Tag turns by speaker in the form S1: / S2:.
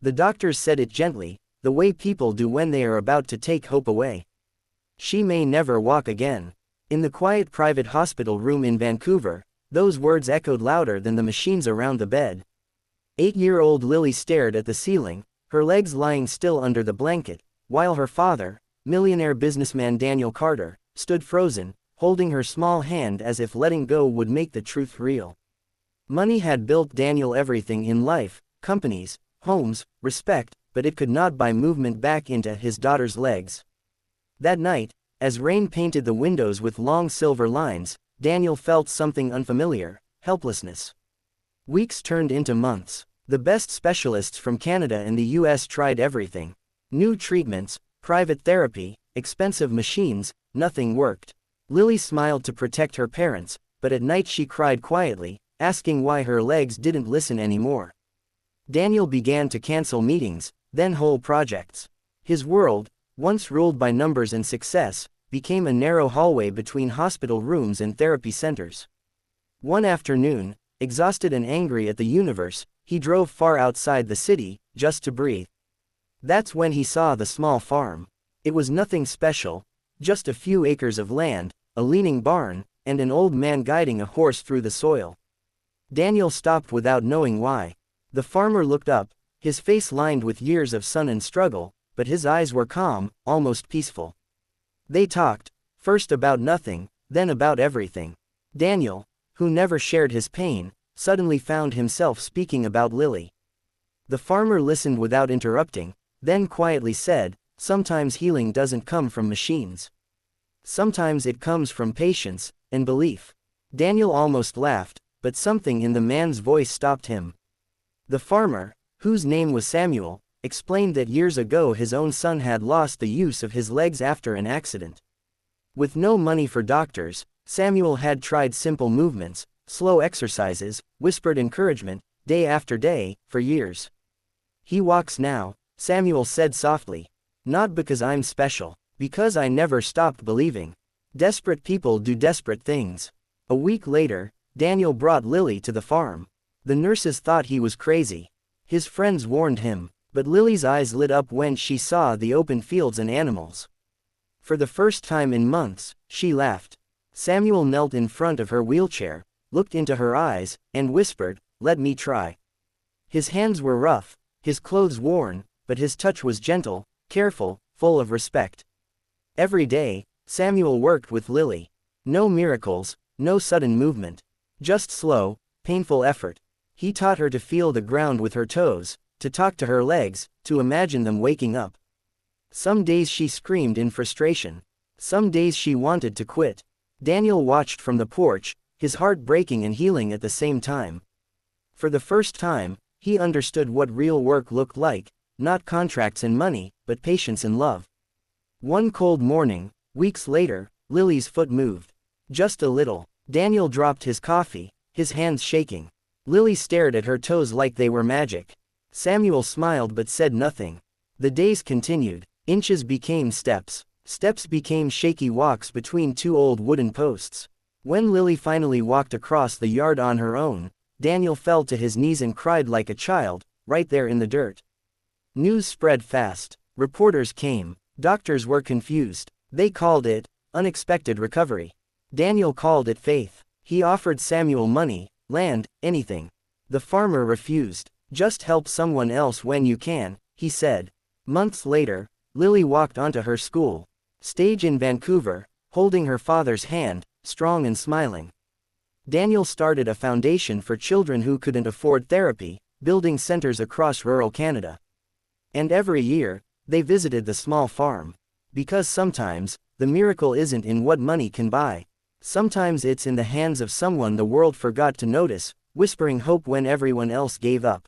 S1: The doctors said it gently, the way people do when they are about to take hope away. She may never walk again. In the quiet private hospital room in Vancouver, those words echoed louder than the machines around the bed. 8-year-old Lily stared at the ceiling, her legs lying still under the blanket, while her father, millionaire businessman Daniel Carter, stood frozen, holding her small hand as if letting go would make the truth real. Money had built Daniel everything in life, companies, homes, respect, but it could not buy movement back into his daughter's legs. That night, as rain painted the windows with long silver lines, Daniel felt something unfamiliar: helplessness. Weeks turned into months. The best specialists from Canada and the US tried everything. New treatments, private therapy, expensive machines, nothing worked. Lily smiled to protect her parents, but at night she cried quietly, asking why her legs didn't listen anymore. Daniel began to cancel meetings, then whole projects. His world, once ruled by numbers and success, became a narrow hallway between hospital rooms and therapy centers. One afternoon, exhausted and angry at the universe, he drove far outside the city, just to breathe. That's when he saw the small farm. It was nothing special, just a few acres of land, a leaning barn, and an old man guiding a horse through the soil. Daniel stopped without knowing why. The farmer looked up, his face lined with years of sun and struggle, but his eyes were calm, almost peaceful. They talked, first about nothing, then about everything. Daniel, who never shared his pain, suddenly found himself speaking about Lily. The farmer listened without interrupting, then quietly said, "Sometimes healing doesn't come from machines. Sometimes it comes from patience and belief." Daniel almost laughed, but something in the man's voice stopped him. The farmer, whose name was Samuel, explained that years ago his own son had lost the use of his legs after an accident. With no money for doctors, Samuel had tried simple movements, slow exercises, whispered encouragement, day after day, for years. "He walks now," Samuel said softly. "Not because I'm special, because I never stopped believing. Desperate people do desperate things." A week later, Daniel brought Lily to the farm. The nurses thought he was crazy. His friends warned him, but Lily's eyes lit up when she saw the open fields and animals. For the first time in months, she laughed. Samuel knelt in front of her wheelchair, looked into her eyes, and whispered, "Let me try." His hands were rough, his clothes worn, but his touch was gentle, careful, full of respect. Every day, Samuel worked with Lily. No miracles, no sudden movement. Just slow, painful effort. He taught her to feel the ground with her toes, to talk to her legs, to imagine them waking up. Some days she screamed in frustration. Some days she wanted to quit. Daniel watched from the porch, his heart breaking and healing at the same time. For the first time, he understood what real work looked like, not contracts and money, but patience and love. One cold morning, weeks later, Lily's foot moved. Just a little. Daniel dropped his coffee, his hands shaking. Lily stared at her toes like they were magic. Samuel smiled but said nothing. The days continued. Inches became steps. Steps became shaky walks between two old wooden posts. When Lily finally walked across the yard on her own, Daniel fell to his knees and cried like a child, right there in the dirt. News spread fast. Reporters came. Doctors were confused. They called it unexpected recovery. Daniel called it faith. He offered Samuel money, land, anything. The farmer refused. "Just help someone else when you can," he said. Months later, Lily walked onto her school stage in Vancouver, holding her father's hand, strong and smiling. Daniel started a foundation for children who couldn't afford therapy, building centers across rural Canada. And every year, they visited the small farm. Because sometimes, the miracle isn't in what money can buy. Sometimes it's in the hands of someone the world forgot to notice, whispering hope when everyone else gave up.